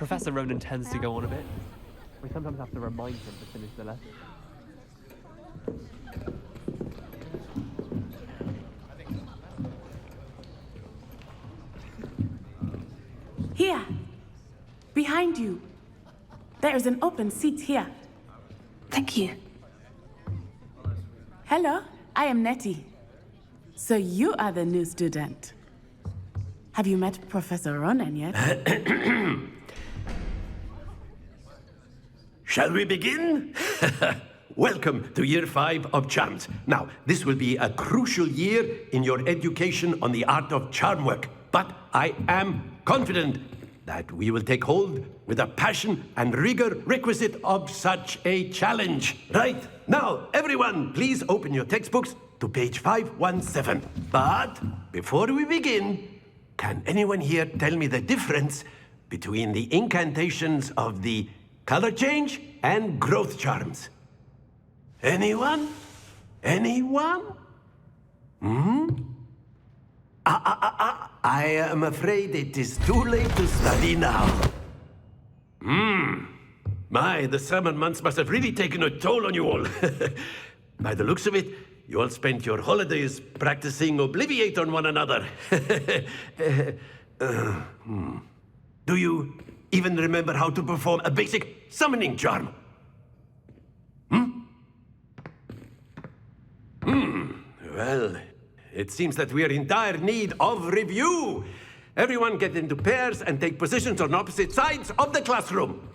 Professor Ronan tends to go on a bit. We sometimes have to remind him to finish the lesson. Here, behind you. There is an open seat here. Thank you. Hello, I am Nettie. So you are the new student. Have you met Professor Ronan yet? Shall we begin? Welcome to Year 5 of Charms. Now, this will be a crucial year in your education on the art of charm work. But I am confident that we will take hold with the passion and rigor requisite of such a challenge. Right, now, everyone, please open your textbooks to page 517. But before we begin, can anyone here tell me the difference between the incantations of the color change and growth charms? Anyone? Anyone? I am afraid it is too late to study now. My, the summer months must have really taken a toll on you all. By the looks of it, you all spent your holidays practicing Obliviate on one another. Do you even remember how to perform a basic summoning charm? Well, it seems that we are in dire need of review. Everyone get into pairs and take positions on opposite sides of the classroom.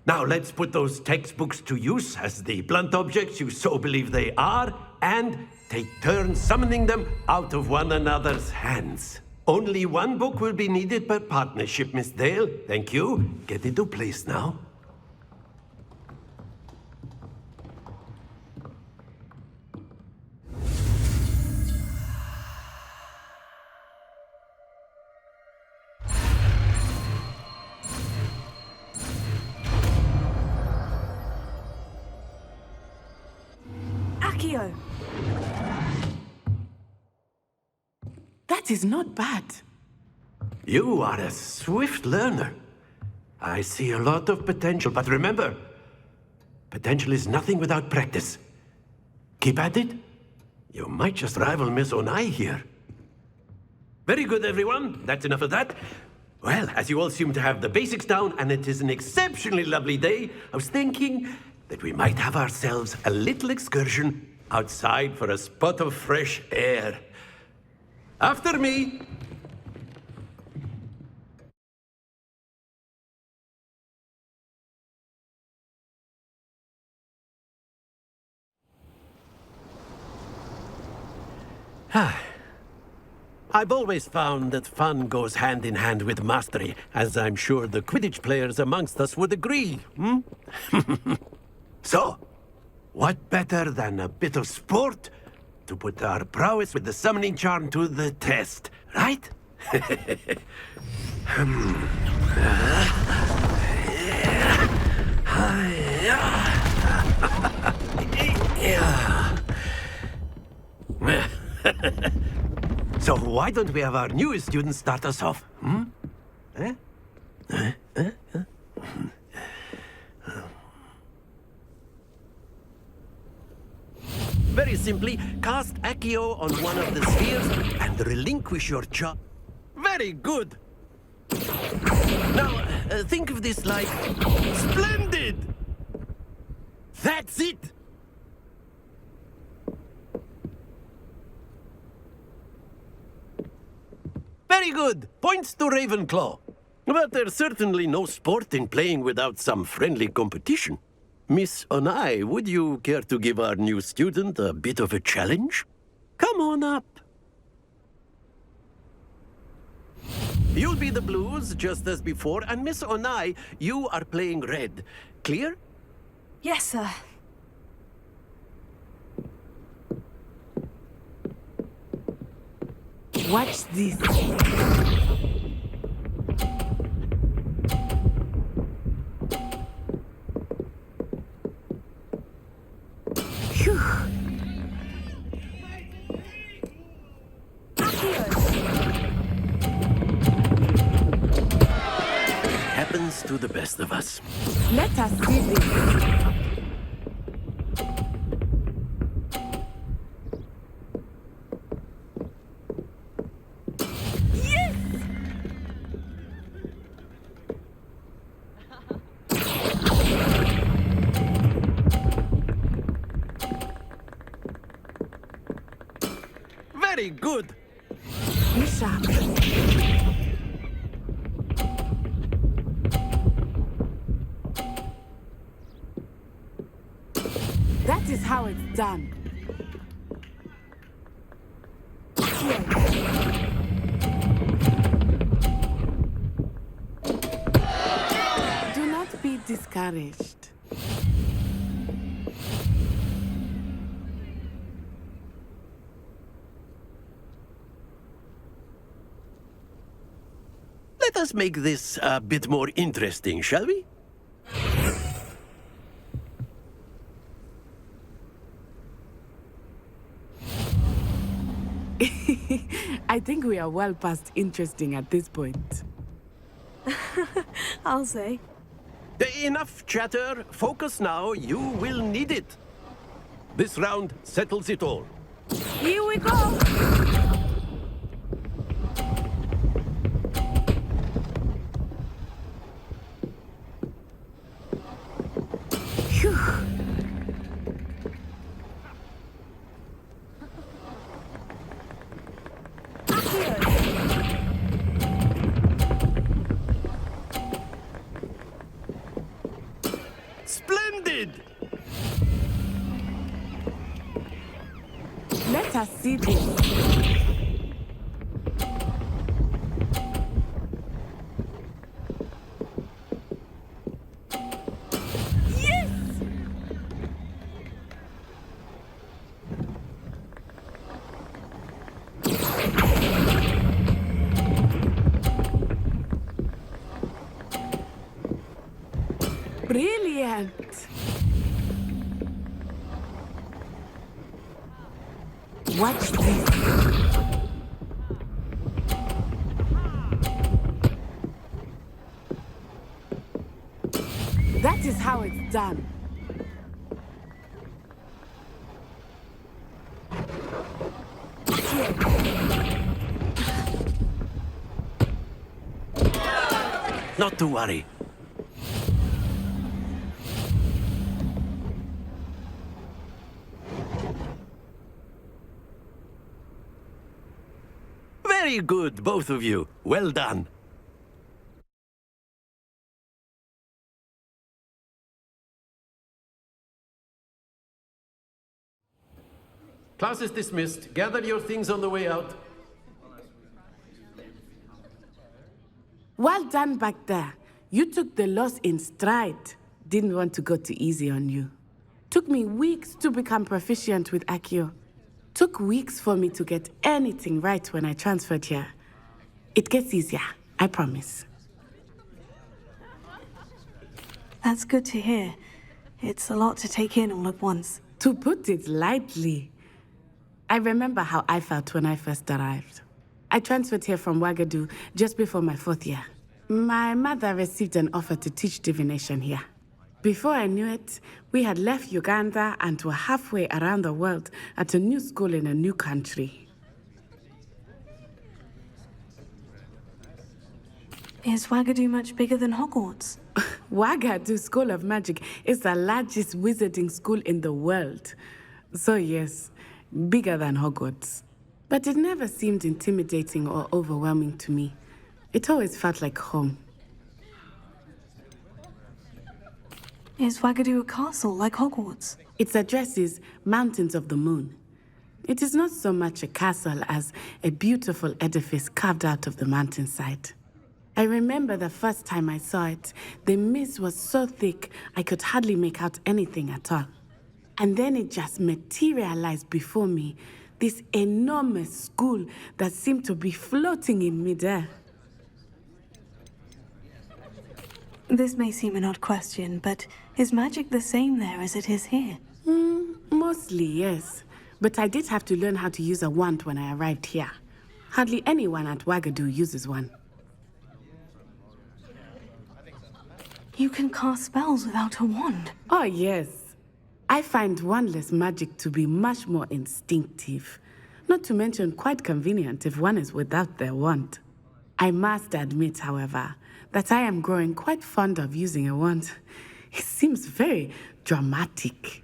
Now let's put those textbooks to use as the blunt objects you so believe they are, and take turns summoning them out of one another's hands. Only one book will be needed per partnership, Miss Dale. Thank you. Get into place now. Accio! That is not bad. You are a swift learner. I see a lot of potential, but remember, potential is nothing without practice. Keep at it. You might just rival Miss Onai here. Very good, everyone. That's enough of that. Well, as you all seem to have the basics down, and it is an exceptionally lovely day, I was thinking that we might have ourselves a little excursion outside for a spot of fresh air. After me. I've always found that fun goes hand in hand with mastery, as I'm sure the Quidditch players amongst us would agree, So, what better than a bit of sport to put our prowess with the summoning charm to the test, right? So why don't we have our newest student start us off? Very simply, cast Accio on one of the spheres and relinquish your charm. Very good! Now, think of this like... Splendid! That's it! Very good! Points to Ravenclaw. But there's certainly no sport in playing without some friendly competition. Miss Onai, would you care to give our new student a bit of a challenge? Come on up. You'll be the blues, just as before, and Miss Onai, you are playing red. Clear? Yes, sir. Watch this. Phew. happens to the best of us. Let us see this. Very good. Mishap. That is how it's done. Do not be discouraged. Let us make this a bit more interesting, shall we? I think we are well past interesting at this point. I'll say. Enough chatter. Focus now. You will need it. This round settles it all. Here we go! Phew. Splendid! Let us see this. Yes! Brilliant! Watch this. That is how it's done. Not to worry. Very good, both of you. Well done. Class is dismissed. Gather your things on the way out. Well done back there. You took the loss in stride. Didn't want to go too easy on you. Took me weeks to become proficient with Accio. Took weeks for me to get anything right when I transferred here. It gets easier, I promise. That's good to hear. It's a lot to take in all at once. To put it lightly, I remember how I felt when I first arrived. I transferred here from Ouagadougou just before my 4th year. My mother received an offer to teach divination here. Before I knew it, we had left Uganda and were halfway around the world at a new school in a new country. Is Ouagadougou much bigger than Hogwarts? Ouagadougou School of Magic is the largest wizarding school in the world. So yes, bigger than Hogwarts. But it never seemed intimidating or overwhelming to me. It always felt like home. Is Ouagadougou a castle like Hogwarts? Its address is Mountains of the Moon. It is not so much a castle as a beautiful edifice carved out of the mountainside. I remember the first time I saw it, the mist was so thick I could hardly make out anything at all. And then it just materialized before me, this enormous school that seemed to be floating in midair. This may seem an odd question, but is magic the same there as it is here? Mostly, yes. But I did have to learn how to use a wand when I arrived here. Hardly anyone at Ouagadougou uses one. You can cast spells without a wand. Oh, yes. I find wandless magic to be much more instinctive. Not to mention quite convenient if one is without their wand. I must admit, however, that I am growing quite fond of using a wand. It seems very dramatic.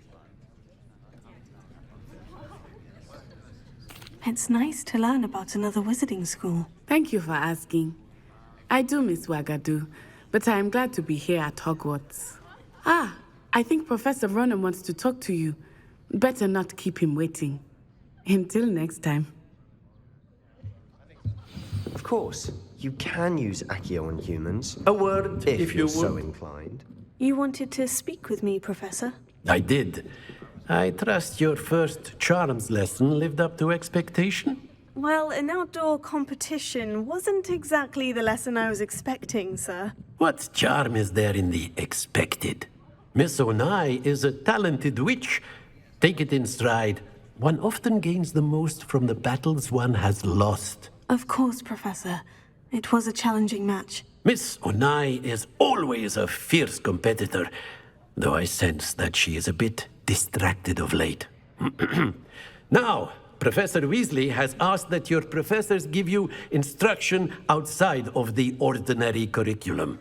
It's nice to learn about another wizarding school. Thank you for asking. I do miss Wagadu, but I am glad to be here at Hogwarts. Ah, I think Professor Ronan wants to talk to you. Better not keep him waiting. Until next time. Of course, you can use Accio on humans, A word, if you're you so would. inclined. You wanted to speak with me, Professor? I did. I trust your first charms lesson lived up to expectation? Well, an outdoor competition wasn't exactly the lesson I was expecting, sir. What charm is there in the expected? Miss Onai is a talented witch. Take it in stride. One often gains the most from the battles one has lost. Of course, Professor. It was a challenging match. Miss Onai is always a fierce competitor, though I sense that she is a bit distracted of late. Now, Professor Weasley has asked that your professors give you instruction outside of the ordinary curriculum.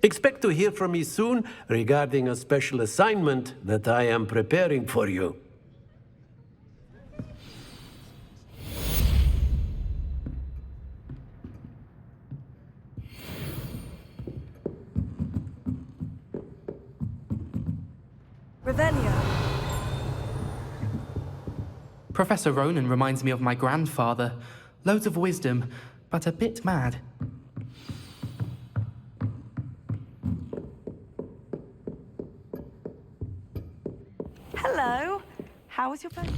Expect to hear from me soon regarding a special assignment that I am preparing for you. Revelio. Professor Ronan reminds me of my grandfather. Loads of wisdom, but a bit mad. Hello. How was your birthday?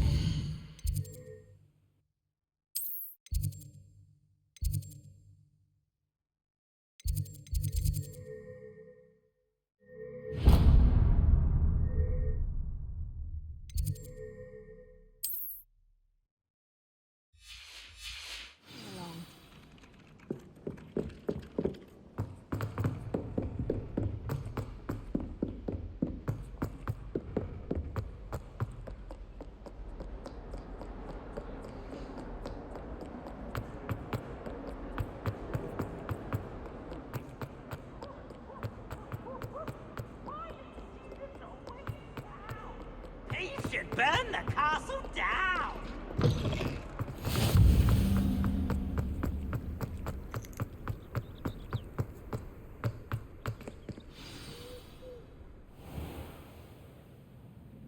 He should burn the castle down!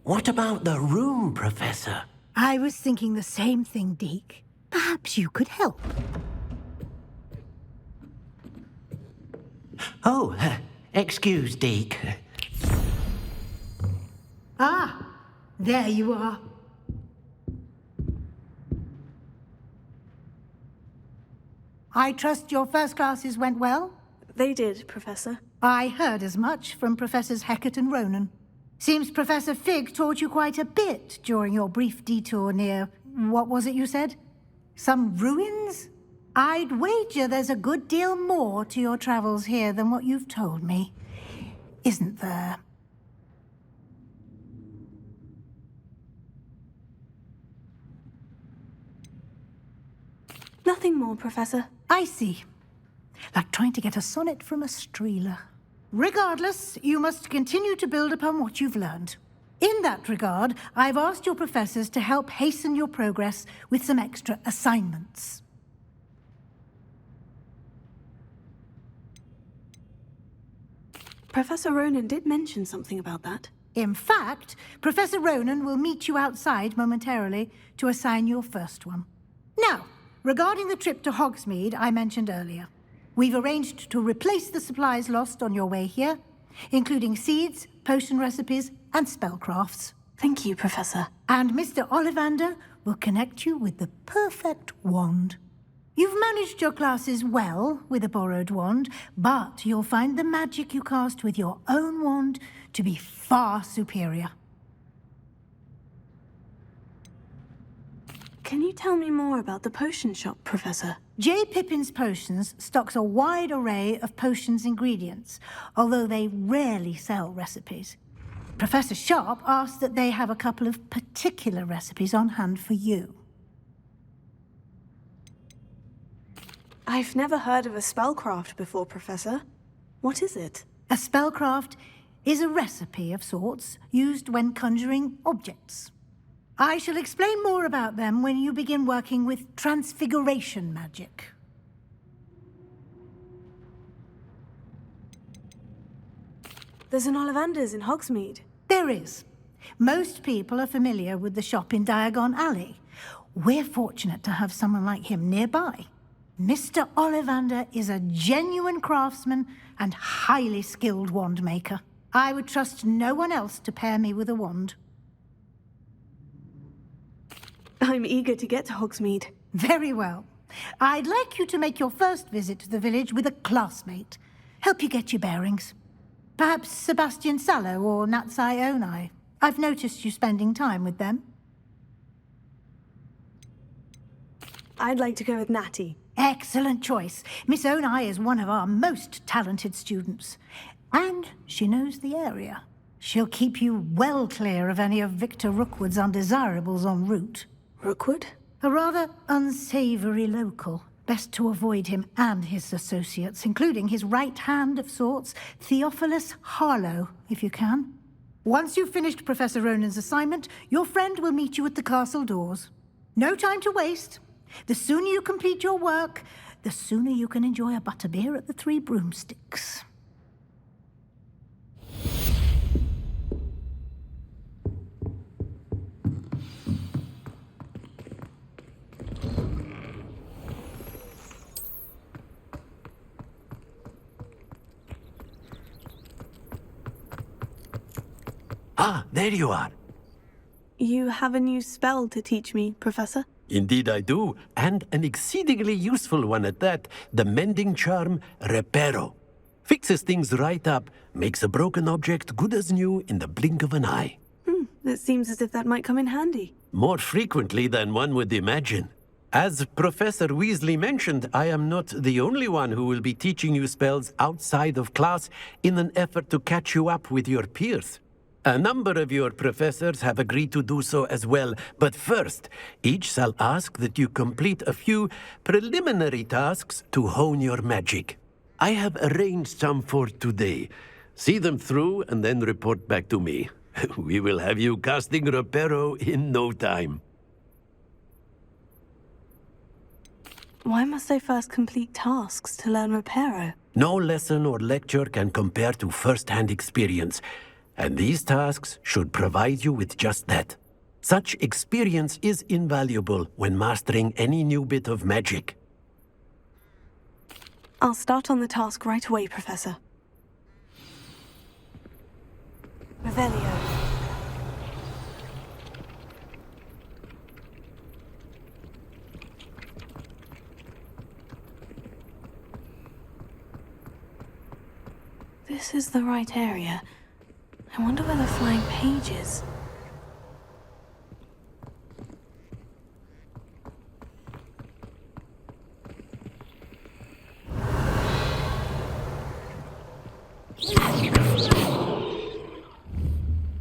What about the room, Professor? I was thinking the same thing, Deke. Perhaps you could help. Oh, excuse, Deke. Ah, there you are. I trust your first classes went well? They did, Professor. I heard as much from Professors Hecat and Ronan. Seems Professor Fig taught you quite a bit during your brief detour near... what was it you said? Some ruins? I'd wager there's a good deal more to your travels here than what you've told me. Isn't there? Nothing more, Professor. I see. Like trying to get a sonnet from a streeler. Regardless, you must continue to build upon what you've learned. In that regard, I've asked your professors to help hasten your progress with some extra assignments. Professor Ronan did mention something about that. In fact, Professor Ronan will meet you outside momentarily to assign your first one. Now, regarding the trip to Hogsmeade I mentioned earlier, we've arranged to replace the supplies lost on your way here, including seeds, potion recipes, and spellcrafts. Thank you, Professor. And Mr. Ollivander will connect you with the perfect wand. You've managed your classes well with a borrowed wand, but you'll find the magic you cast with your own wand to be far superior. Can you tell me more about the potion shop, Professor? J. Pippin's Potions stocks a wide array of potions ingredients, although they rarely sell recipes. Professor Sharp asked that they have a couple of particular recipes on hand for you. I've never heard of a spellcraft before, Professor. What is it? A spellcraft is a recipe of sorts used when conjuring objects. I shall explain more about them when you begin working with transfiguration magic. There's an Ollivander's in Hogsmeade. There is. Most people are familiar with the shop in Diagon Alley. We're fortunate to have someone like him nearby. Mr. Ollivander is a genuine craftsman and highly skilled wand maker. I would trust no one else to pair me with a wand. I'm eager to get to Hogsmeade. Very well. I'd like you to make your first visit to the village with a classmate. Help you get your bearings. Perhaps Sebastian Sallow or Natsai Onai. I've noticed you spending time with them. I'd like to go with Natty. Excellent choice. Miss Onai is one of our most talented students. And she knows the area. She'll keep you well clear of any of Victor Rookwood's undesirables en route. Rookwood? A rather unsavory local. Best to avoid him and his associates, including his right hand of sorts, Theophilus Harlow, if you can. Once you've finished Professor Ronan's assignment, your friend will meet you at the castle doors. No time to waste. The sooner you complete your work, the sooner you can enjoy a butterbeer at the Three Broomsticks. Ah, there you are. You have a new spell to teach me, Professor? Indeed I do, and an exceedingly useful one at that, the mending charm Reparo. Fixes things right up, makes a broken object good as new in the blink of an eye. It seems as if that might come in handy. More frequently than one would imagine. As Professor Weasley mentioned, I am not the only one who will be teaching you spells outside of class in an effort to catch you up with your peers. A number of your professors have agreed to do so as well, but first, each shall ask that you complete a few preliminary tasks to hone your magic. I have arranged some for today. See them through and then report back to me. We will have you casting Reparo in no time. Why must I first complete tasks to learn Reparo? No lesson or lecture can compare to first-hand experience. And these tasks should provide you with just that. Such experience is invaluable when mastering any new bit of magic. I'll start on the task right away, Professor. Revelio. This is the right area. I wonder where the flying page is.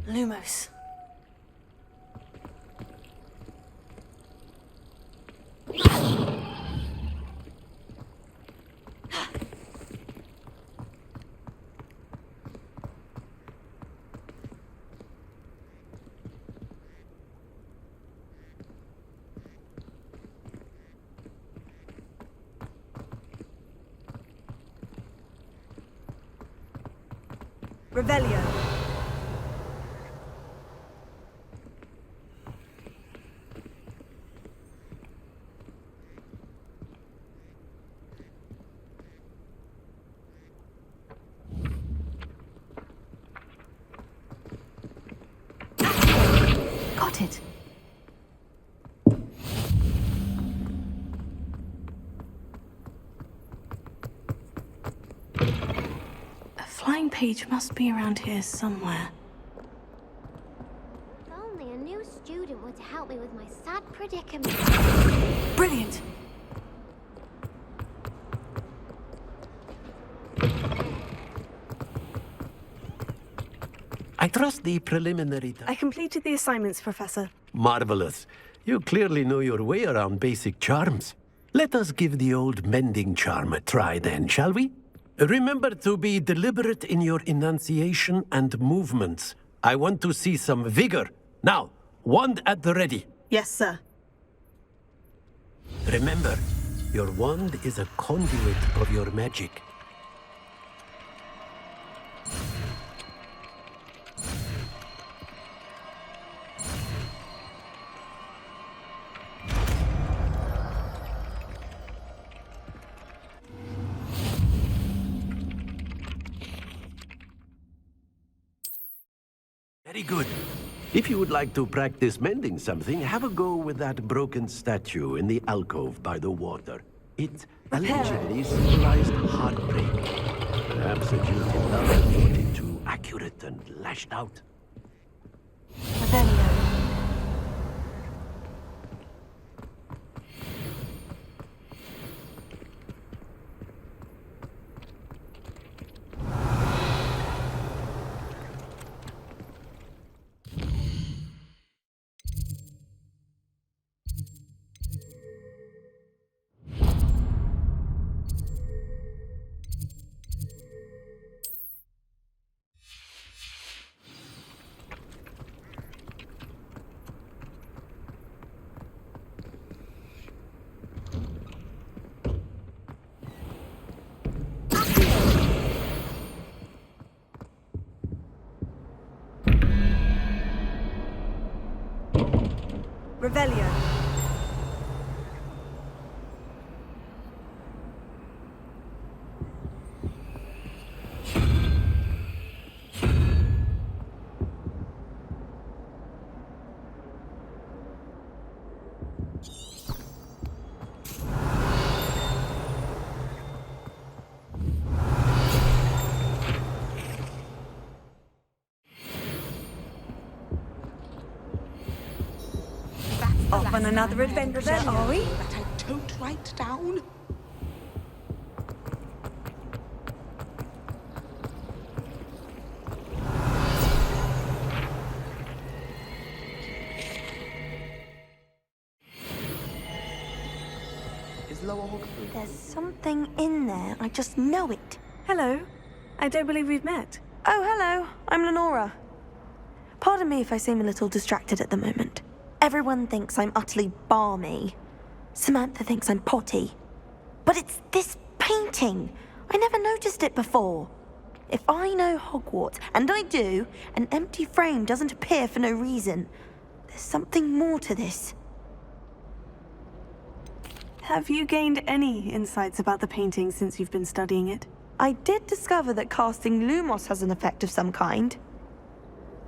Lumos. Revelio. Got it. A flying page must be around here somewhere. If only a new student were to help me with my sad predicament. Brilliant! I trust the preliminary... I completed the assignments, Professor. Marvelous. You clearly know your way around basic charms. Let us give the old mending charm a try then, shall we? Remember to be deliberate in your enunciation and movements. I want to see some vigor. Now, wand at the ready. Yes, sir. Remember, your wand is a conduit of your magic. Very good. If you would like to practice mending something, have a go with that broken statue in the alcove by the water. It allegedly symbolized heartbreak. Perhaps a jilted lover thought it too accurate and lashed out. Revelio. Off on another adventure, are we? That I don't write down. Is Lower Hogsmeade? There's something in there. I just know it. Hello. I don't believe we've met. Oh, hello. I'm Lenora. Pardon me if I seem a little distracted at the moment. Everyone thinks I'm utterly balmy. Samantha thinks I'm potty. But it's this painting. I never noticed it before. If I know Hogwarts, and I do, an empty frame doesn't appear for no reason. There's something more to this. Have you gained any insights about the painting since you've been studying it? I did discover that casting Lumos has an effect of some kind.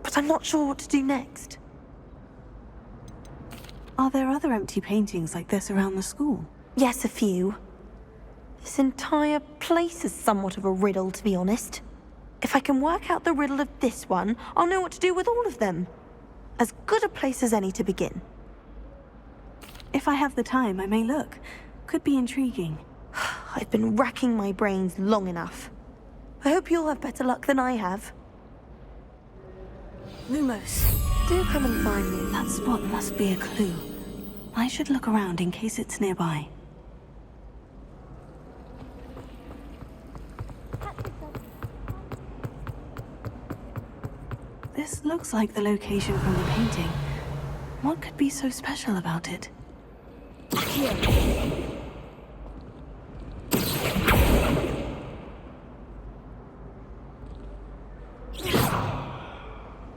But I'm not sure what to do next. Are there other empty paintings like this around the school? Yes, a few. This entire place is somewhat of a riddle, to be honest. If I can work out the riddle of this one, I'll know what to do with all of them. As good a place as any to begin. If I have the time, I may look. Could be intriguing. I've been racking my brains long enough. I hope you'll have better luck than I have. Lumos. Do come and find me. That spot must be a clue. I should look around in case it's nearby. This looks like the location from the painting. What could be so special about it? Accio.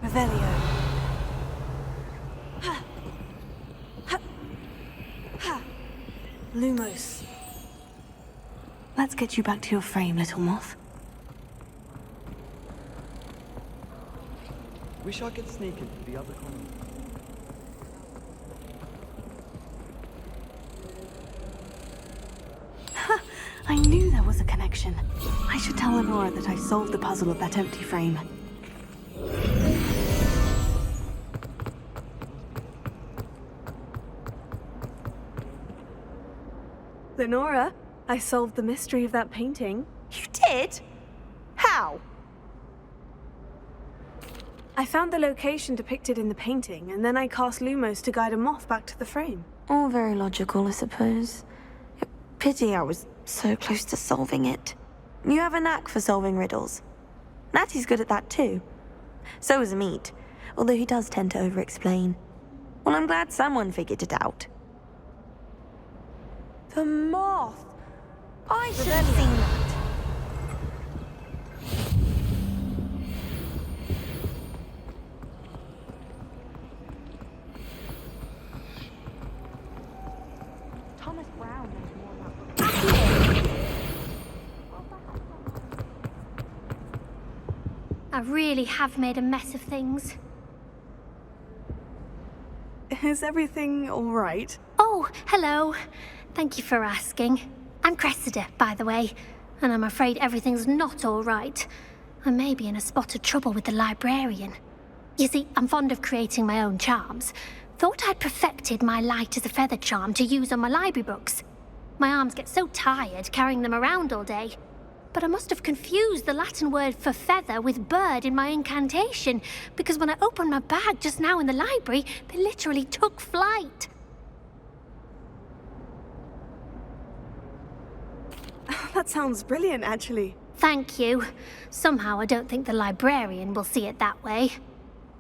Revelio. Lumos. Let's get you back to your frame, little Moth. Wish I could sneak into the other corner. I knew there was a connection. I should tell Lenora that I solved the puzzle of that empty frame. Lenora, I solved the mystery of that painting. You did? How? I found the location depicted in the painting, and then I cast Lumos to guide a moth back to the frame. All very logical, I suppose. Pity I was so close to solving it. You have a knack for solving riddles. Natty's good at that too. So is Meat, although he does tend to over-explain. Well, I'm glad someone figured it out. The moth! I should have seen that. Thomas Brown knows more about books. I really have made a mess of things. Is everything all right? Oh, hello. Thank you for asking. I'm Cressida, by the way, and I'm afraid everything's not all right. I may be in a spot of trouble with the librarian. You see, I'm fond of creating my own charms. Thought I'd perfected my light as a feather charm to use on my library books. My arms get so tired carrying them around all day. But I must have confused the Latin word for feather with bird in my incantation, because when I opened my bag just now in the library, they literally took flight. That sounds brilliant, actually. Thank you. Somehow I don't think the librarian will see it that way.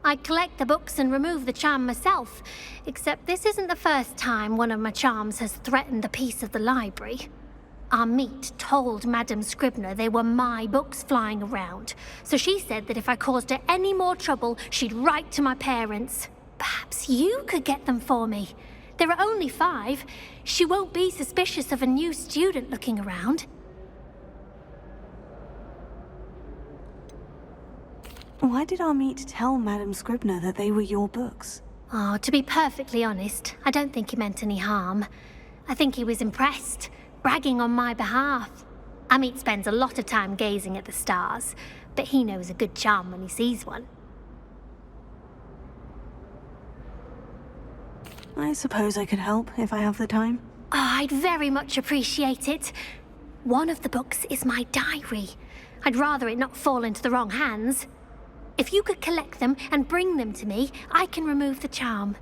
I collect the books and remove the charm myself, except this isn't the first time one of my charms has threatened the peace of the library. Our Meat told Madame Scribner they were my books flying around, so she said that if I caused her any more trouble, she'd write to my parents. Perhaps you could get them for me. There are only 5. She won't be suspicious of a new student looking around. Why did our Meat tell Madame Scribner that they were your books? Oh, to be perfectly honest, I don't think he meant any harm. I think he was impressed, bragging on my behalf. Amit spends a lot of time gazing at the stars, but he knows a good charm when he sees one. I suppose I could help if I have the time. Oh, I'd very much appreciate it. One of the books is my diary. I'd rather it not fall into the wrong hands. If you could collect them and bring them to me, I can remove the charm.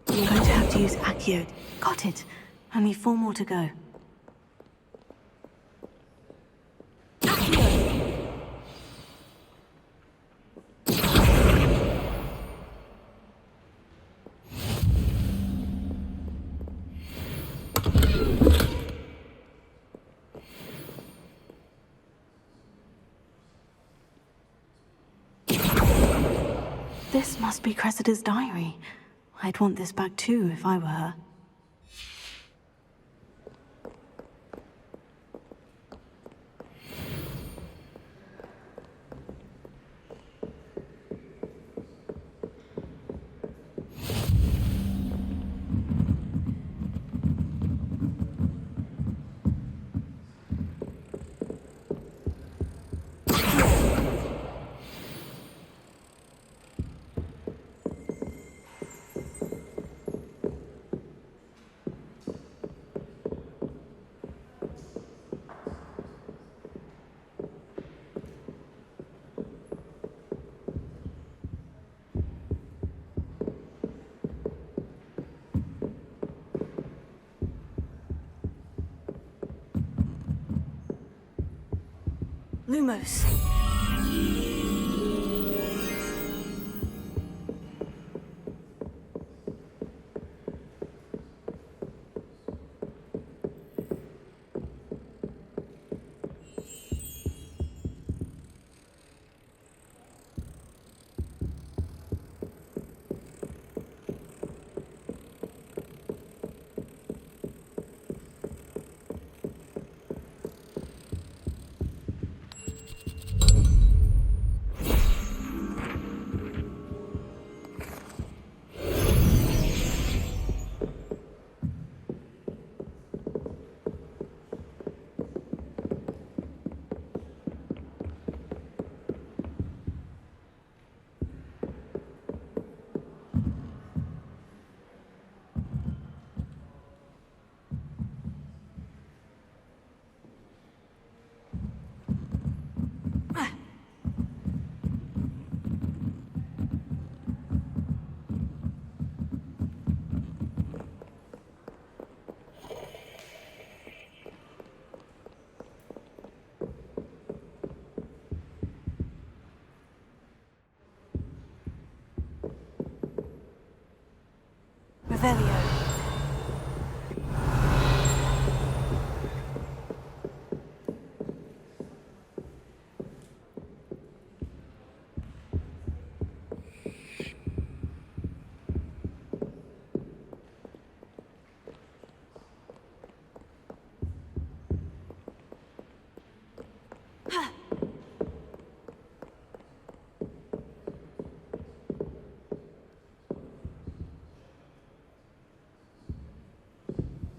I'm going to have to use Accio. Got it. Only 4 more to go. This must be Cressida's diary. I'd want this back too if I were her. Lumos.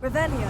Revelio.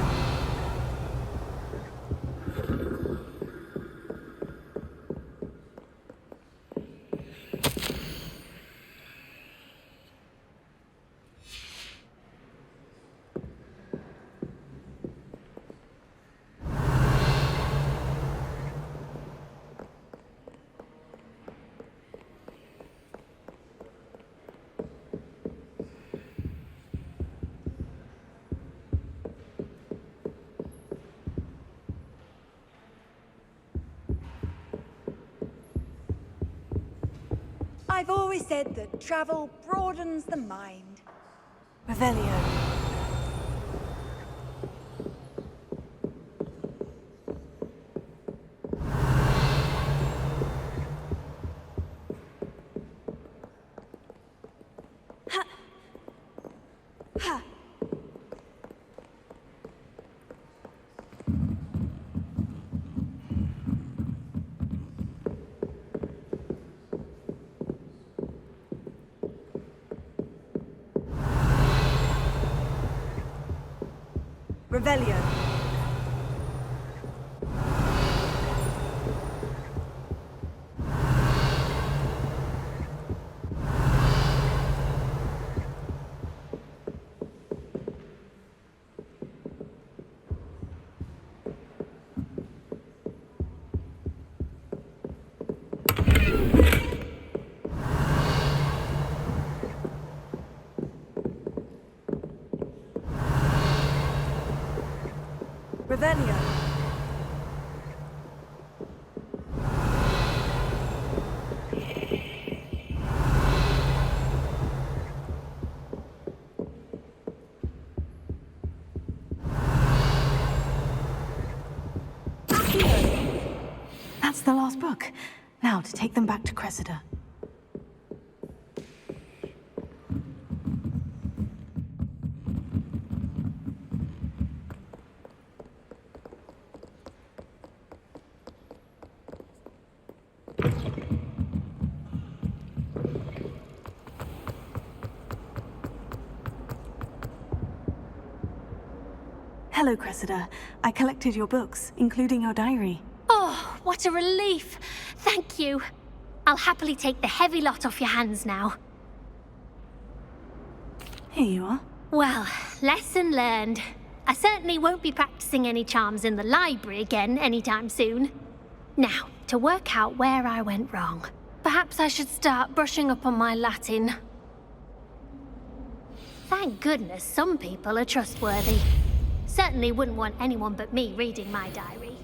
I've always said that travel broadens the mind. Revelio. Revelio. Revelio. That's the last book. Now to take them back to Cressida. Hello, Cressida. I collected your books, including your diary. Oh, what a relief. Thank you. I'll happily take the heavy lot off your hands now. Here you are. Well, lesson learned. I certainly won't be practicing any charms in the library again anytime soon. Now, to work out where I went wrong. Perhaps I should start brushing up on my Latin. Thank goodness some people are trustworthy. Certainly wouldn't want anyone but me reading my diary.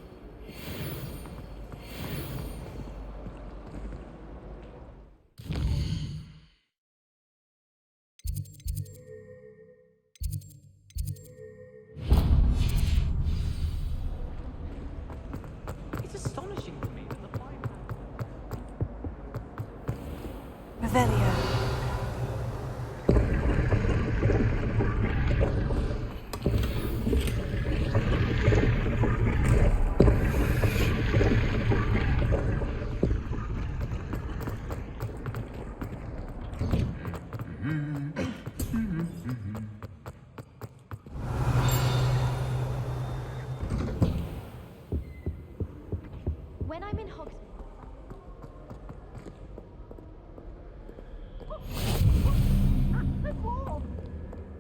It's astonishing to me that the five... Revelio. When I'm in Hogsmeade...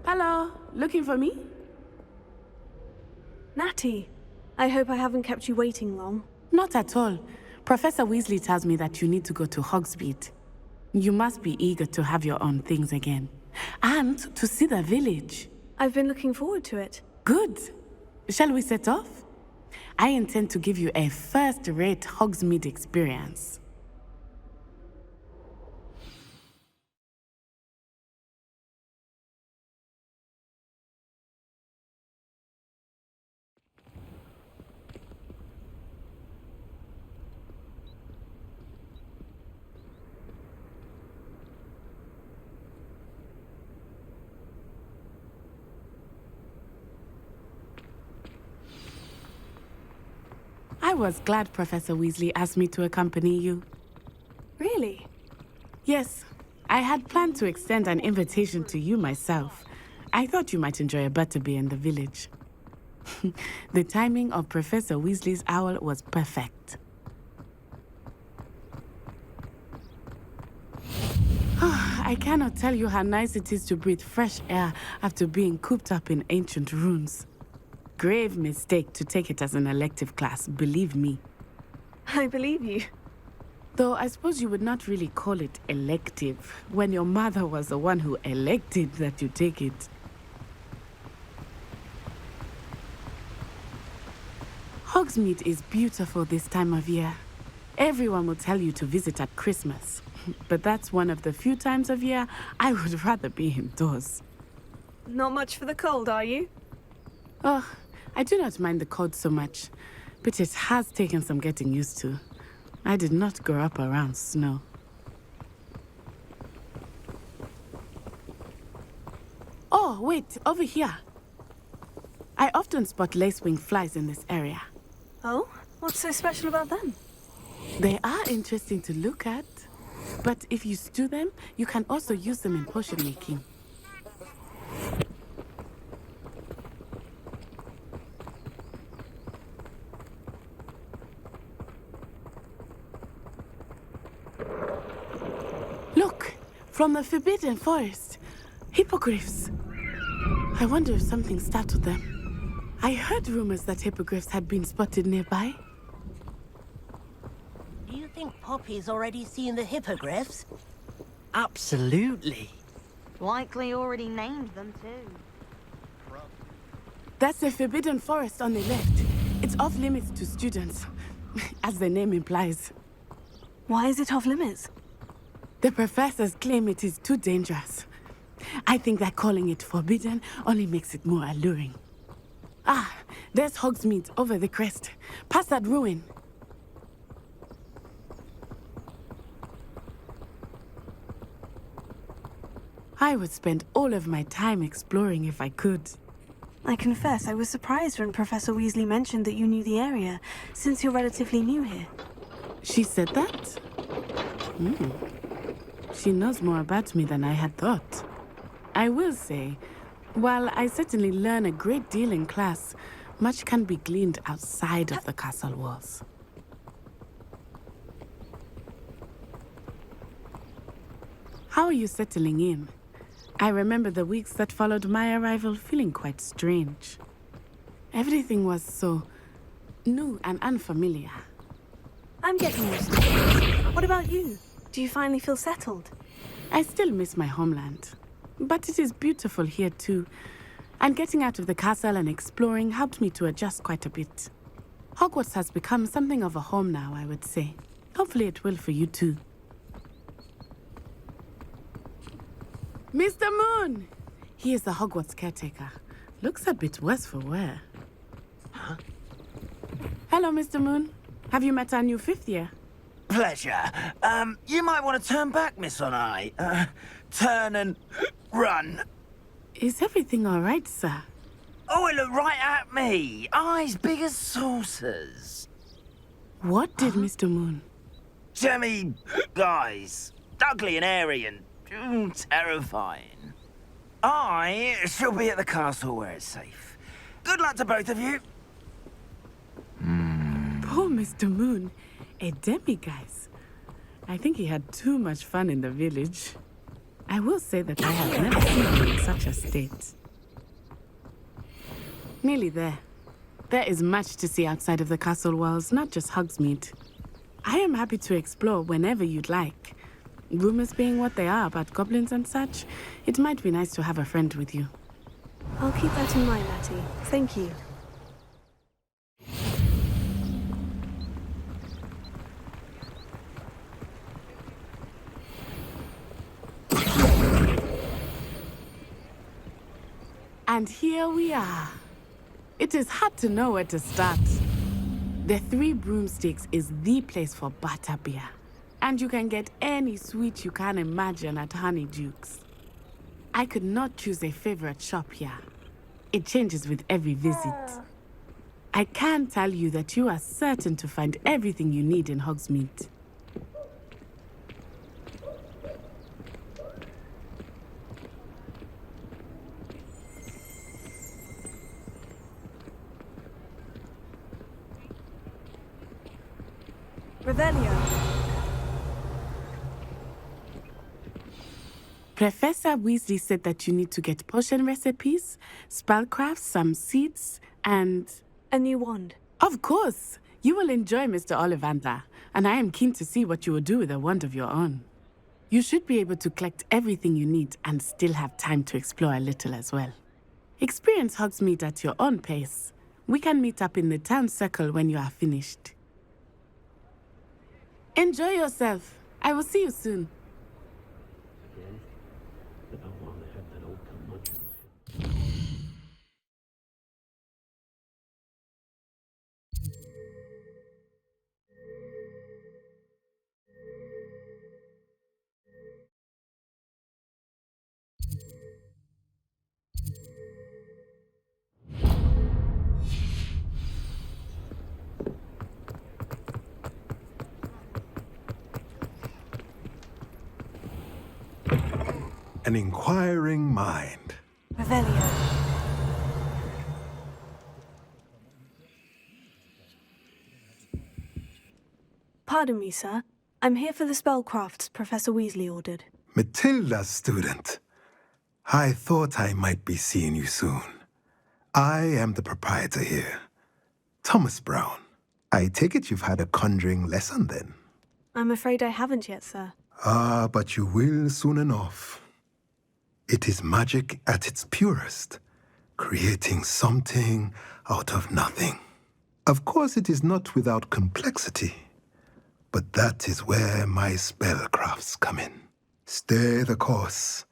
Hello, looking for me? Natty, I hope I haven't kept you waiting long. Not at all. Professor Weasley tells me that you need to go to Hogsmeade. You must be eager to have your own things again. And to see the village. I've been looking forward to it. Good. Shall we set off? I intend to give you a first-rate Hogsmeade experience. I was glad Professor Weasley asked me to accompany you. Really? Yes, I had planned to extend an invitation to you myself. I thought you might enjoy a butterbeer in the village. The timing of Professor Weasley's owl was perfect. I cannot tell you how nice it is to breathe fresh air after being cooped up in ancient ruins. Grave mistake to take it as an elective class, believe me. I believe you. Though I suppose you would not really call it elective when your mother was the one who elected that you take it. Hogsmeade is beautiful this time of year. Everyone will tell you to visit at Christmas, but that's one of the few times of year I would rather be indoors. Not much for the cold, are you? Oh, I do not mind the cold so much, but it has taken some getting used to. I did not grow up around snow. Oh, wait, over here. I often spot lacewing flies in this area. Oh? What's so special about them? They are interesting to look at, but if you stew them, you can also use them in potion making. Look, from the Forbidden Forest, hippogriffs. I wonder if something startled them. I heard rumors that hippogriffs had been spotted nearby. Do you think Poppy's already seen the hippogriffs? Absolutely. Likely already named them too. That's the Forbidden Forest on the left. It's off limits to students, as the name implies. Why is it off limits? The professors claim it is too dangerous. I think that calling it forbidden only makes it more alluring. Ah, there's Hogsmeade over the crest. Past that ruin. I would spend all of my time exploring if I could. I confess I was surprised when Professor Weasley mentioned that you knew the area, since you're relatively new here. She said that? She knows more about me than I had thought. I will say, while I certainly learn a great deal in class, much can be gleaned outside of the castle walls. How are you settling in? I remember the weeks that followed my arrival feeling quite strange. Everything was so new and unfamiliar. I'm getting used to it. What about you? Do you finally feel settled? I still miss my homeland. But it is beautiful here too. And getting out of the castle and exploring helped me to adjust quite a bit. Hogwarts has become something of a home now, I would say. Hopefully it will for you too. Mr. Moon! He is the Hogwarts caretaker. Looks a bit worse for wear. Huh? Hello, Mr. Moon. Have you met our new fifth year? Pleasure. You might want to turn back, Miss Onai. Turn and run. Is everything all right, sir? Oh, it looked right at me. Eyes big as saucers. What did Mr. Moon? Jemmy guys. Ugly and airy and terrifying. I shall be at the castle where it's safe. Good luck to both of you. Poor Mr. Moon. A demiguise. I think he had too much fun in the village. I will say that I have never seen him in such a state. Nearly there. There is much to see outside of the castle walls, not just Hogsmeade. I am happy to explore whenever you'd like. Rumors being what they are about goblins and such, it might be nice to have a friend with you. I'll keep that in mind, Natty. Thank you. And here we are. It is hard to know where to start. The Three Broomsticks is the place for butterbeer. And you can get any sweet you can imagine at Honeydukes. I could not choose a favorite shop here. It changes with every visit. I can tell you that you are certain to find everything you need in Hogsmeade. Revelio. Professor Weasley said that you need to get potion recipes, spellcrafts, some seeds, and... A new wand. Of course! You will enjoy Mr. Ollivander, and I am keen to see what you will do with a wand of your own. You should be able to collect everything you need and still have time to explore a little as well. Experience Hogsmeade at your own pace. We can meet up in the town circle when you are finished. Enjoy yourself. I will see you soon. An inquiring mind. Revelio. Pardon me, sir. I'm here for the spellcrafts Professor Weasley ordered. Matilda's student. I thought I might be seeing you soon. I am the proprietor here, Thomas Brown. I take it you've had a conjuring lesson then? I'm afraid I haven't yet, sir. Ah, but you will soon enough. It is magic at its purest, creating something out of nothing. Of course, it is not without complexity, but that is where my spellcrafts come in. Stay the course,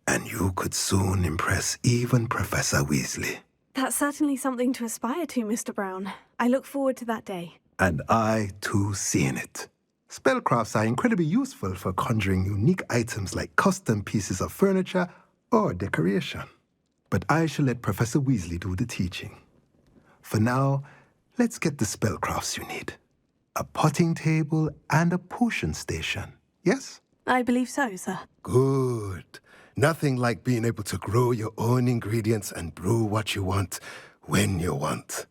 and you could soon impress even Professor Weasley. That's certainly something to aspire to, Mr. Brown. I look forward to that day. And I, too, seeing it. Spellcrafts are incredibly useful for conjuring unique items like custom pieces of furniture or decoration. But I shall let Professor Weasley do the teaching. For now, let's get the spellcrafts you need. A potting table and a potion station, yes? I believe so, sir. Good. Nothing like being able to grow your own ingredients and brew what you want when you want.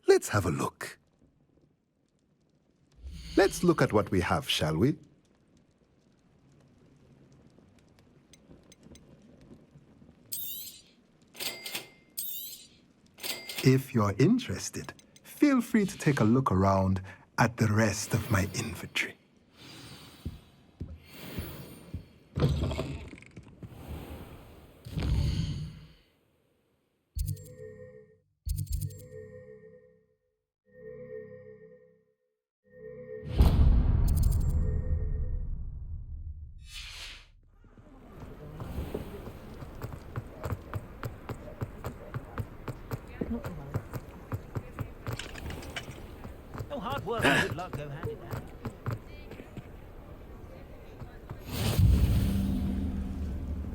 Let's have a look. Let's look at what we have, shall we? If you're interested, feel free to take a look around at the rest of my inventory. No hard work and good luck go hand in hand.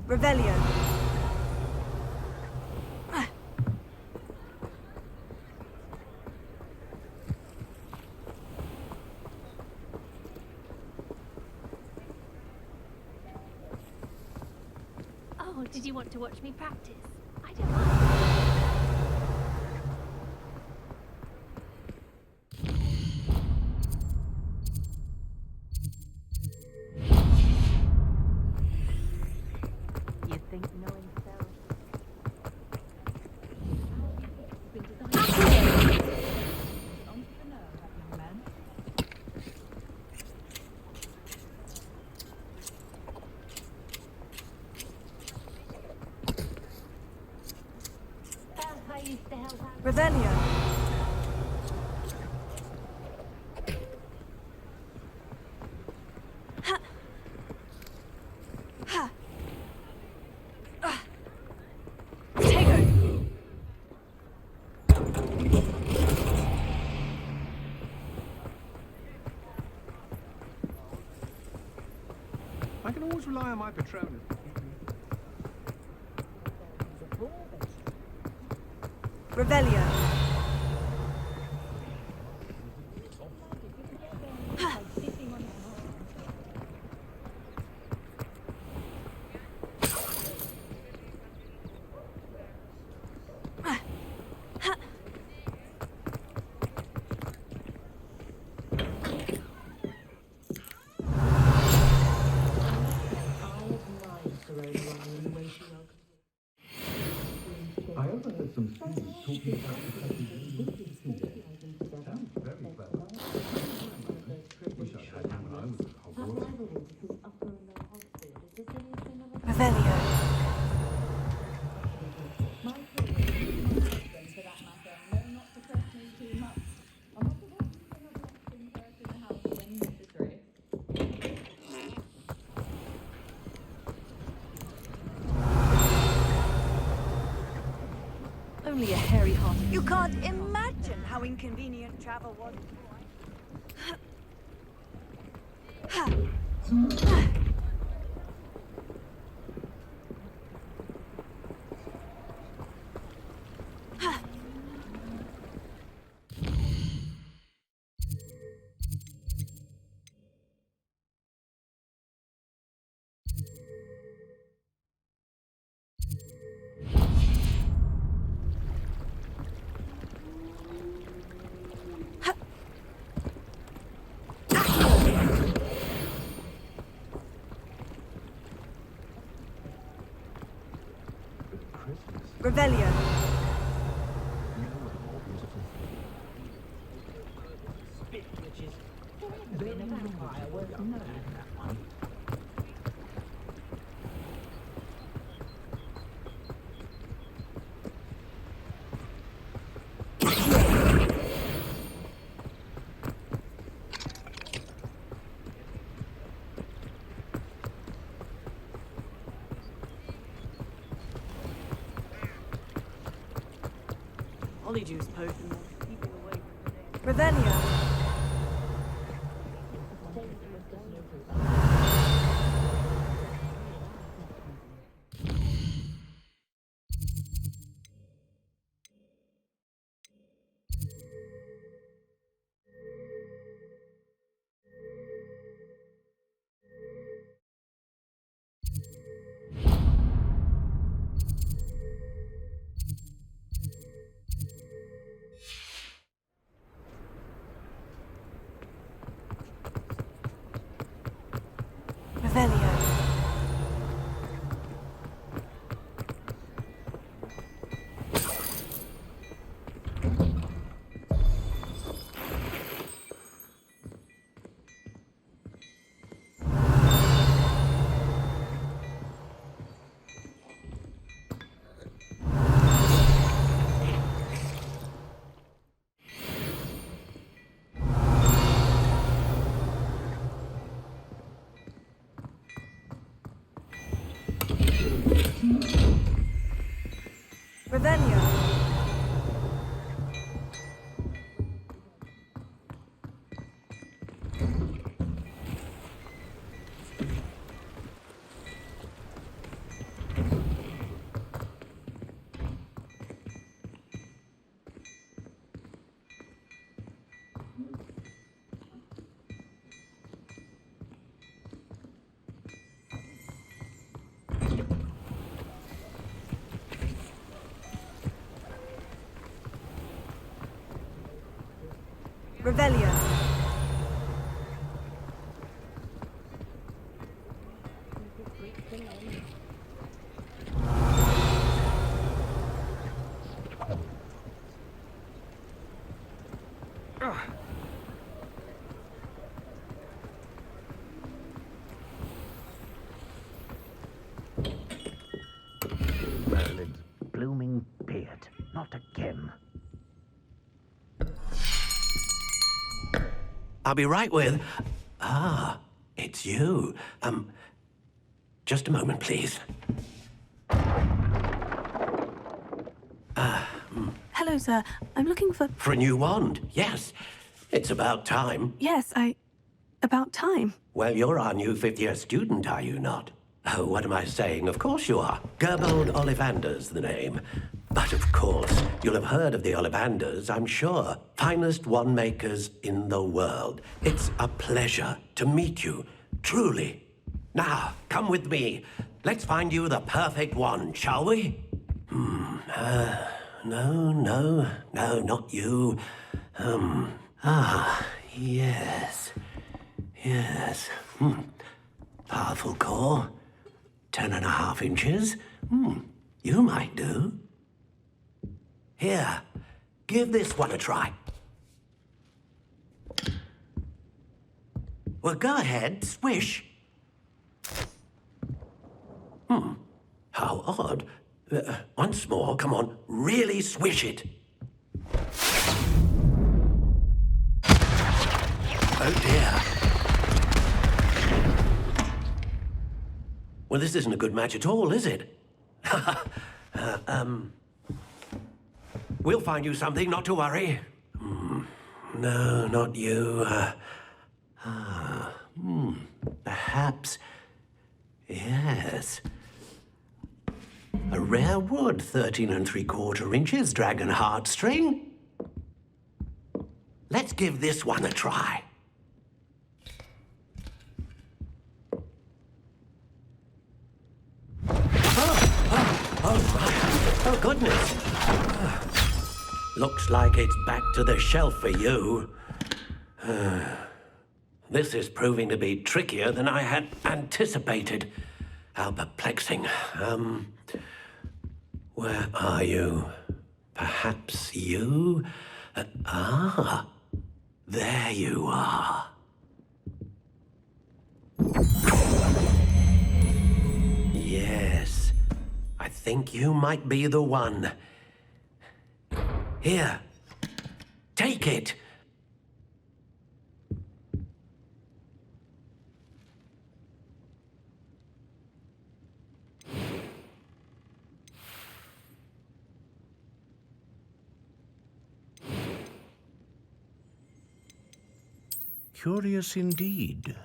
Revelio. Oh, did you want to watch me practice? I don't mind. Revelio. I can always rely on my Patronus. Revelio. Revelio. Only a hairy heart. You can't imagine how inconvenient travel was. Revelio. Polyjuice potion. Revelio. Revelio. Revelio. Revelio. Merlin's blooming beard. Not again. I'll be right with... Ah, it's you. Just a moment, please. Hello, sir. I'm looking for... For a new wand, yes. It's about time. Yes, about time. Well, you're our new fifth-year student, are you not? Oh, what am I saying? Of course you are. Gerbold Ollivander's the name. But of course, you'll have heard of the Ollivanders, I'm sure. Finest wand makers in the world. It's a pleasure to meet you, truly. Now, come with me. Let's find you the perfect wand, shall we? No, not you. Yes. Powerful core. 10.5 inches. You might do. Here, give this one a try. Well, go ahead, swish. How odd. Once more, come on, really swish it. Oh dear. Well, this isn't a good match at all, is it? We'll find you something, not to worry. No, not you. Perhaps. Yes. A rare wood, 13 3/4 inches, dragon heartstring. Let's give this one a try. Oh, goodness. Looks like it's back to the shelf for you. This is proving to be trickier than I had anticipated. How perplexing. Where are you? Perhaps you? There you are. Yes, I think you might be the one. Here, take it. Curious indeed.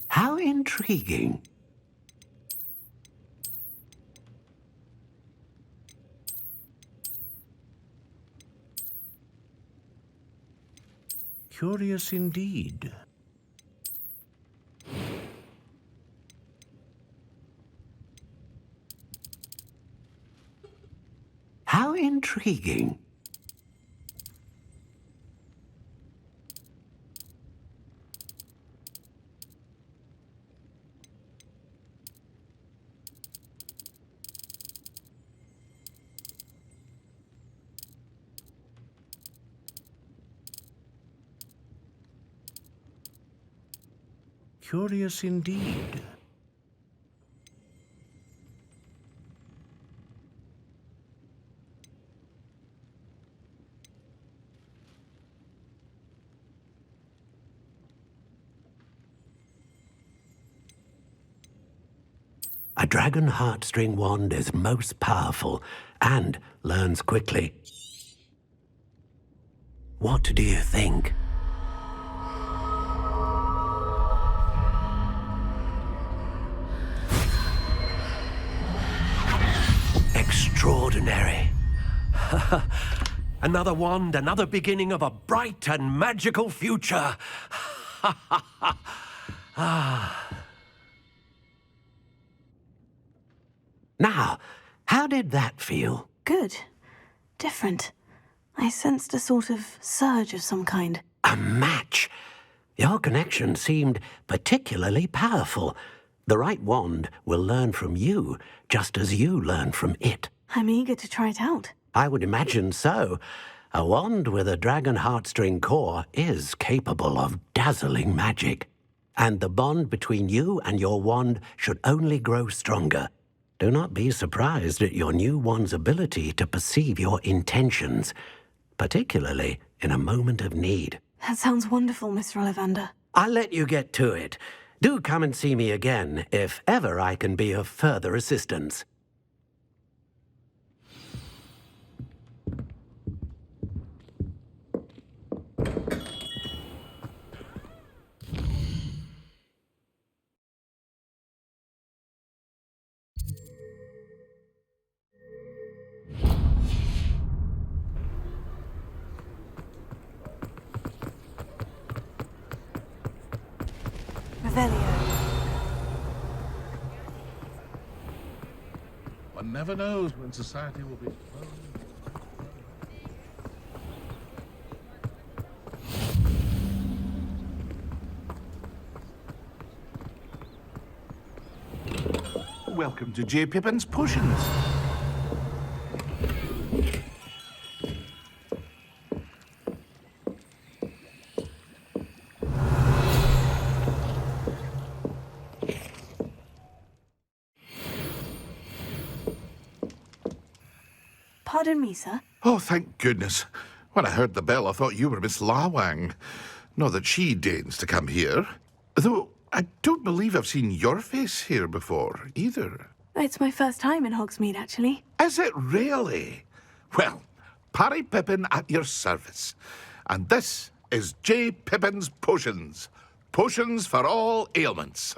How intriguing. Curious indeed. How intriguing. Curious indeed. A dragon heartstring wand is most powerful and learns quickly. What do you think? Extraordinary. Another wand, another beginning of a bright and magical future. Now, how did that feel? Good. Different. I sensed a sort of surge of some kind. A match. Your connection seemed particularly powerful. The right wand will learn from you, just as you learn from it. I'm eager to try it out. I would imagine so. A wand with a dragon heartstring core is capable of dazzling magic. And the bond between you and your wand should only grow stronger. Do not be surprised at your new wand's ability to perceive your intentions, particularly in a moment of need. That sounds wonderful, Mr. Ollivander. I'll let you get to it. Do come and see me again if ever I can be of further assistance. One never knows when society will be... Welcome to J. Pippin's Potions. Pardon me, sir. Oh, thank goodness. When I heard the bell, I thought you were Miss Lawang. Not that she deigns to come here. Though I don't believe I've seen your face here before, either. It's my first time in Hogsmeade, actually. Is it really? Well, Parry Pippin at your service. And this is J. Pippin's Potions. Potions for all ailments.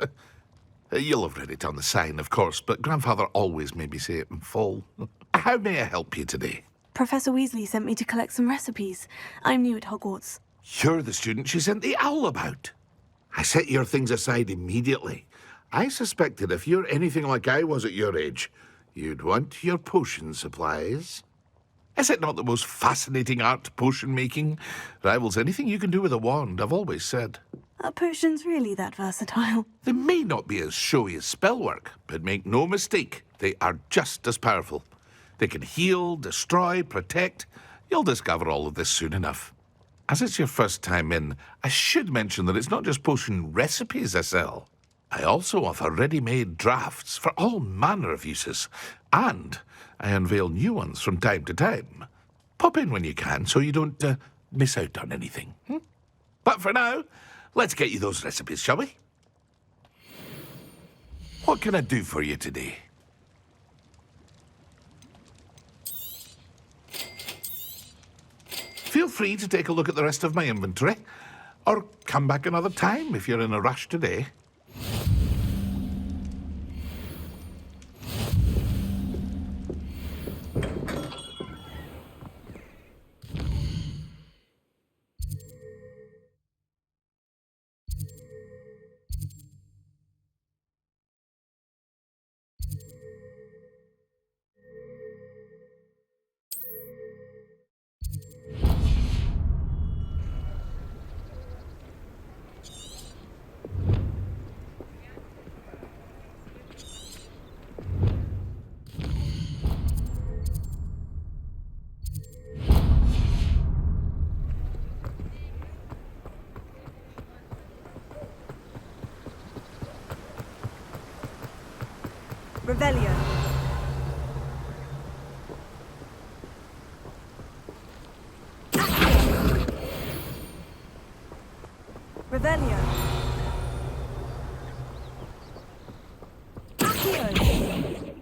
You'll have read it on the sign, of course, but Grandfather always made me say it in full. How may I help you today? Professor Weasley sent me to collect some recipes. I'm new at Hogwarts. You're the student she sent the owl about. I set your things aside immediately. I suspected if you're anything like I was at your age, you'd want your potion supplies. Is it not the most fascinating art, potion making? Rivals anything you can do with a wand, I've always said. Are potions really that versatile? They may not be as showy as spellwork, but make no mistake, they are just as powerful. They can heal, destroy, protect. You'll discover all of this soon enough. As it's your first time in, I should mention that it's not just potion recipes I sell. I also offer ready-made drafts for all manner of uses, and I unveil new ones from time to time. Pop in when you can so you don't miss out on anything. But for now, let's get you those recipes, shall we? What can I do for you today? Feel free to take a look at the rest of my inventory, or come back another time if you're in a rush today. Revelio. Revelio. Accio.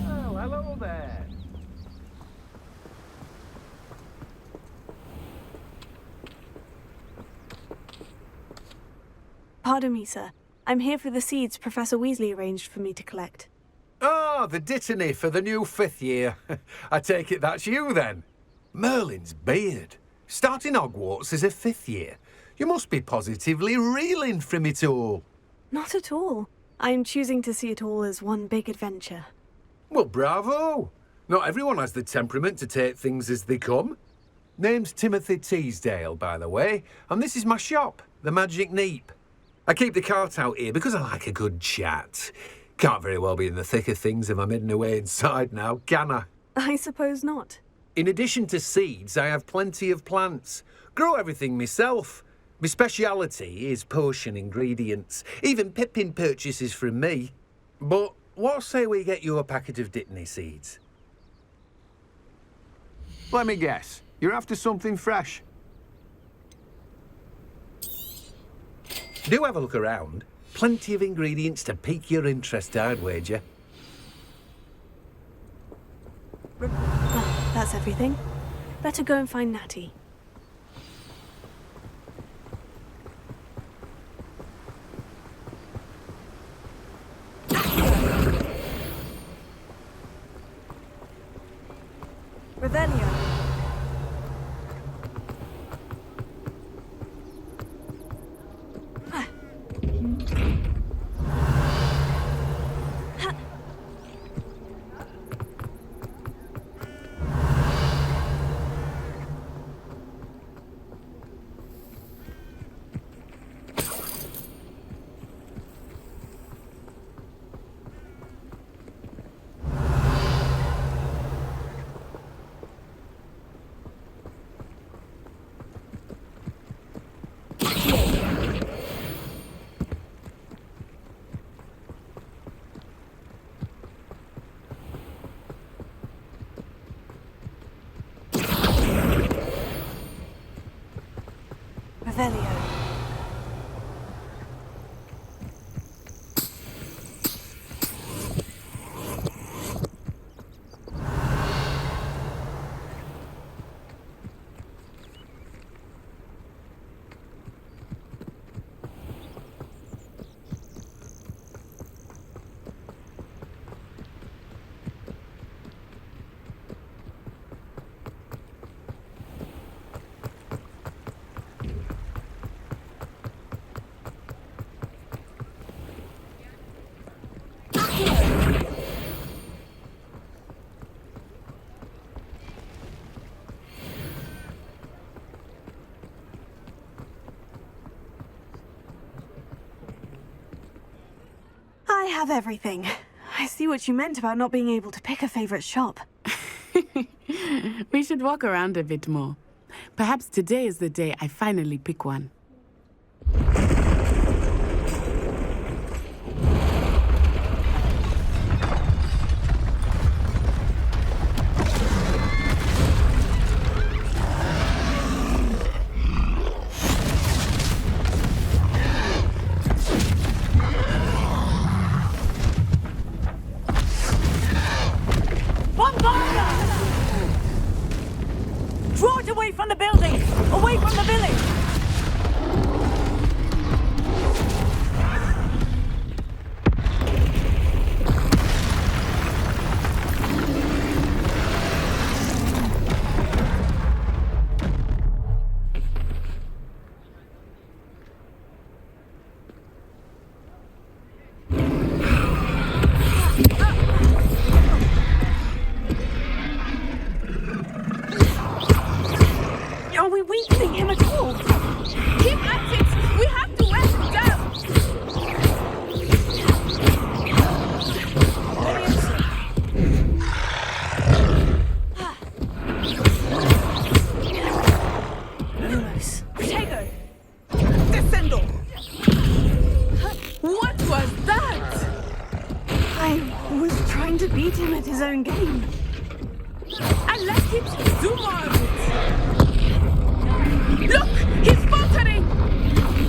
Oh, hello there. Pardon me, sir. I'm here for the seeds Professor Weasley arranged for me to collect. Oh, the dittany for the new 5th year. I take it that's you, then. Merlin's beard. Starting Hogwarts as a 5th year. You must be positively reeling from it all. Not at all. I'm choosing to see it all as one big adventure. Well, bravo. Not everyone has the temperament to take things as they come. Name's Timothy Teasdale, by the way, and this is my shop, the Magic Neep. I keep the cart out here because I like a good chat. Can't very well be in the thick of things if I'm hidden away inside now, can I? I suppose not. In addition to seeds, I have plenty of plants. Grow everything myself. My speciality is potion ingredients. Even Pippin purchases from me. But what say we get you a packet of dittany seeds? Let me guess. You're after something fresh. Do have a look around. Plenty of ingredients to pique your interest, I'd wager. Well, that's everything. Better go and find Natty. Revelio. have everything. I see what you meant about not being able to pick a favorite shop. We should walk around a bit more. Perhaps today is the day I finally pick one. Draw it away from the building! Away from the village! Are we weakening him at all? Keep at it! We have to wear him down! Lumos. Protego! Descendo! What was that? I was trying to beat him at his own game. I like it! Do more of it! Look! He's faltering!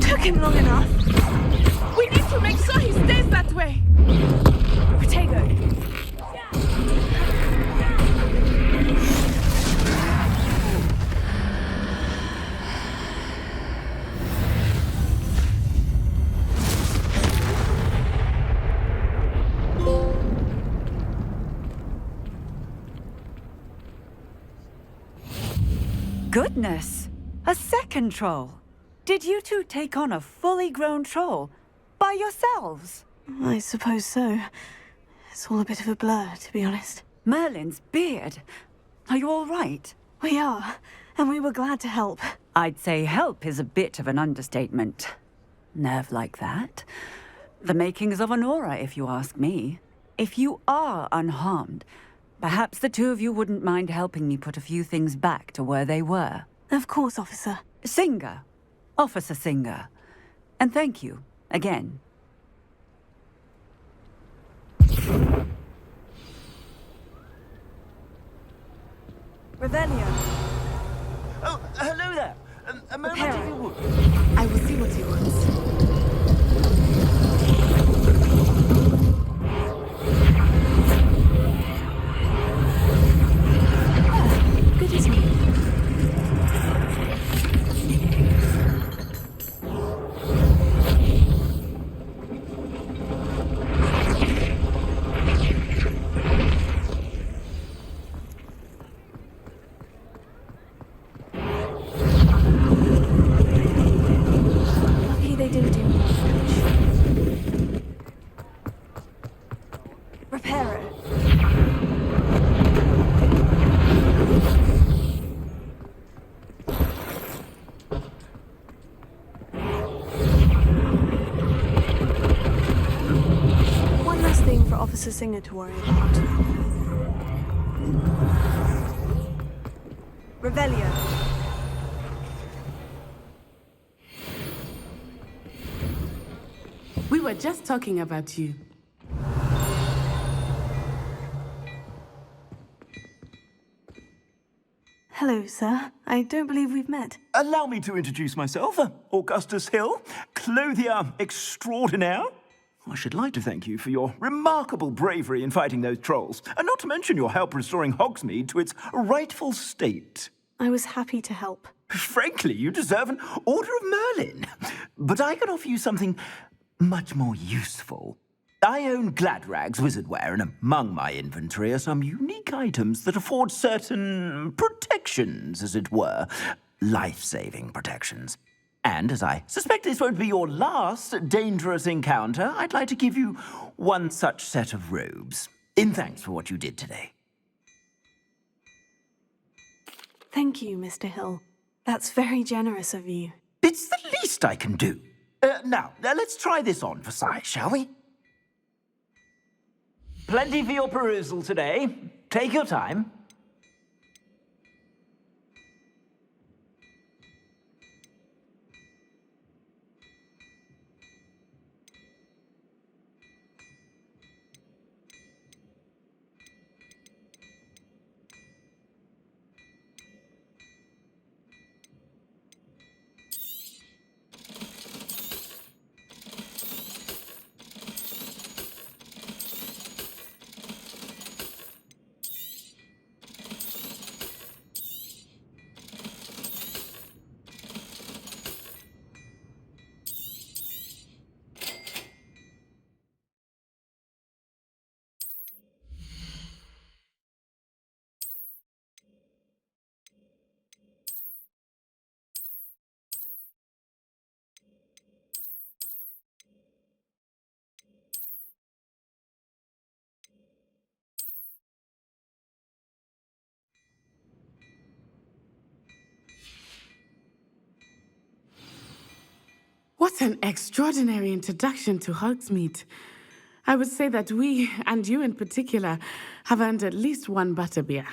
Took him long enough. We need to make sure he stays that way! Protego. Goodness! A second troll! Did you two take on a fully grown troll? By yourselves? I suppose so. It's all a bit of a blur, to be honest. Merlin's beard. Are you all right? We are, and we were glad to help. I'd say help is a bit of an understatement. Nerve like that. The makings of an aura, if you ask me. If you are unharmed, perhaps the two of you wouldn't mind helping me put a few things back to where they were. Of course, officer. Singer. Officer Singer. And thank you, again. Revelio. Oh, hello there. A moment if you would. I will see what he wants. Good as new. Lucky they didn't do more damage. Reparo. One last thing for Officer Singer to worry about. Revelio. We were just talking about you. Hello, sir. I don't believe we've met. Allow me to introduce myself, Augustus Hill, clothier extraordinaire. I should like to thank you for your remarkable bravery in fighting those trolls, and not to mention your help restoring Hogsmeade to its rightful state. I was happy to help. Frankly, you deserve an Order of Merlin. But I can offer you something much more useful. I own Gladrag's wizardware, and among my inventory are some unique items that afford certain protections, as it were. Life-saving protections. And as I suspect this won't be your last dangerous encounter, I'd like to give you one such set of robes, in thanks for what you did today. Thank you, Mr. Hill. That's very generous of you. It's the least I can do. Now, let's try this on for size, shall we? Plenty for your perusal today. Take your time. What an extraordinary introduction to Hogsmeade. I would say that we, and you in particular, have earned at least one butterbeer.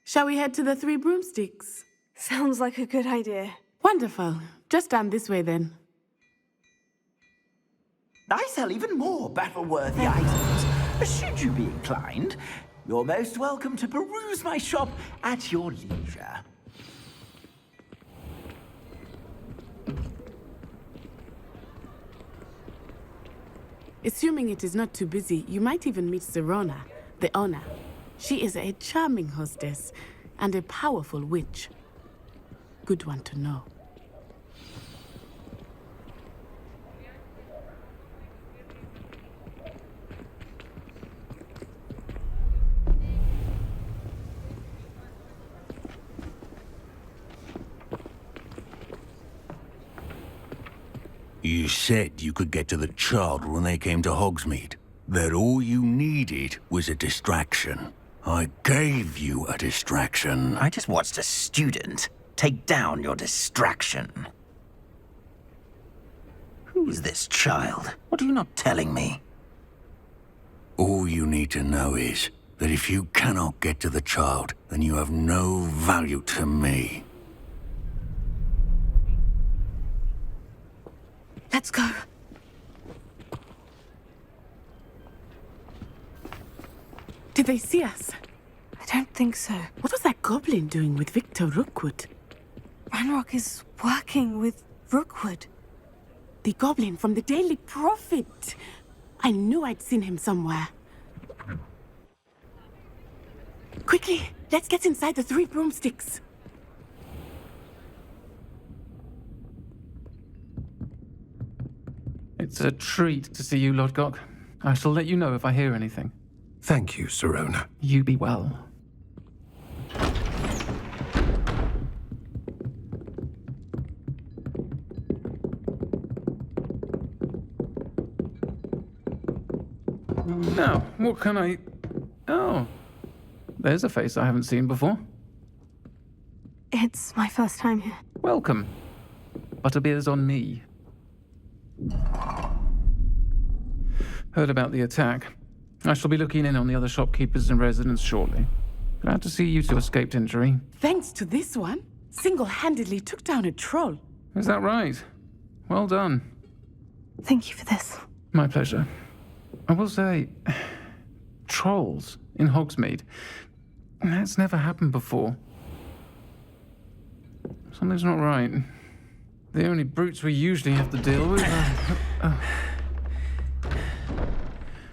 Shall we head to the Three Broomsticks? Sounds like a good idea. Wonderful. Just down this way then. I sell even more battle-worthy items. Should you be inclined, you're most welcome to peruse my shop at your leisure. Assuming it is not too busy, you might even meet Sirona, the owner. She is a charming hostess and a powerful witch. Good one to know. You said you could get to the child when they came to Hogsmeade. That all you needed was a distraction. I gave you a distraction. I just watched a student take down your distraction. Who is this child? What are you not telling me? All you need to know is that if you cannot get to the child, then you have no value to me. Let's go. Did they see us? I don't think so. What was that goblin doing with Victor Rookwood? Ranrock is working with Rookwood. The goblin from the Daily Prophet. I knew I'd seen him somewhere. Quickly, let's get inside the Three Broomsticks. It's a treat to see you, Lodgok. I shall let you know if I hear anything. Thank you, Sirona. You be well. Now, what can I... Oh, there's a face I haven't seen before. It's my first time here. Welcome. Butterbeer's on me. Heard about the attack. I shall be looking in on the other shopkeepers and residents shortly. Glad to see you two escaped injury. Thanks to this one, single-handedly took down a troll. Is that right? Well done. Thank you for this. My pleasure. I will say, trolls in Hogsmeade. That's never happened before. Something's not right. The only brutes we usually have to deal with are...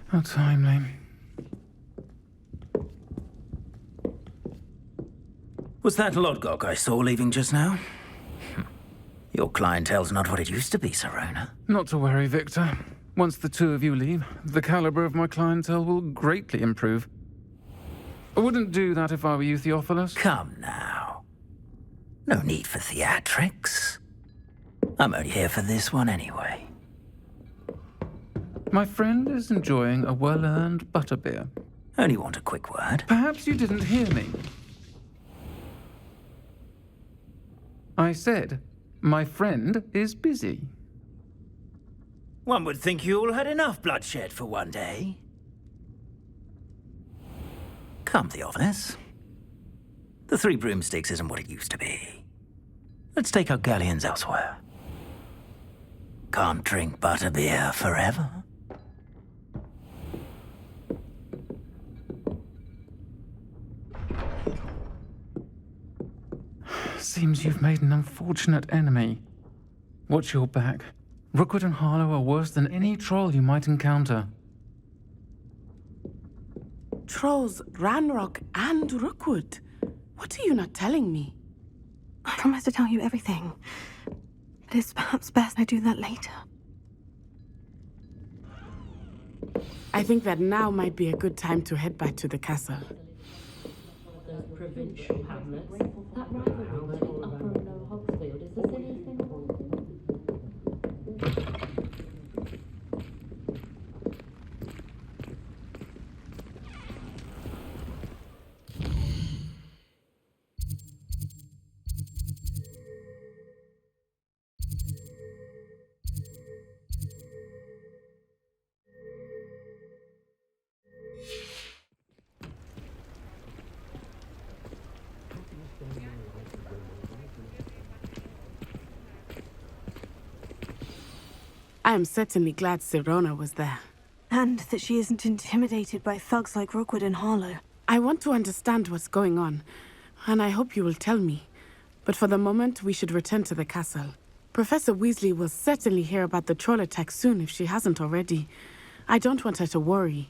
How timely. Was that Lodgok I saw leaving just now? Your clientele's not what it used to be, Sirona. Not to worry, Victor. Once the two of you leave, the caliber of my clientele will greatly improve. I wouldn't do that if I were you, Theophilus. Come now. No need for theatrics. I'm only here for this one anyway. My friend is enjoying a well-earned butterbeer. Only want a quick word. Perhaps you didn't hear me. I said, my friend is busy. One would think you all had enough bloodshed for one day. Come, Theophilus. The Three Broomsticks isn't what it used to be. Let's take our galleons elsewhere. Can't drink butterbeer forever. Seems you've made an unfortunate enemy. Watch your back. Rookwood and Harlow are worse than any troll you might encounter. Trolls, Ranrock, and Rookwood. What are you not telling me? I promise to tell you everything. But it's perhaps best I do that later. I think that now might be a good time to head back to the castle. Those provincial hamlets. That rivalry between Upper and Lower Hogsmeade is the silliest thing of all. I am certainly glad Sirona was there. And that she isn't intimidated by thugs like Rookwood and Harlow. I want to understand what's going on, and I hope you will tell me. But for the moment, we should return to the castle. Professor Weasley will certainly hear about the troll attack soon if she hasn't already. I don't want her to worry.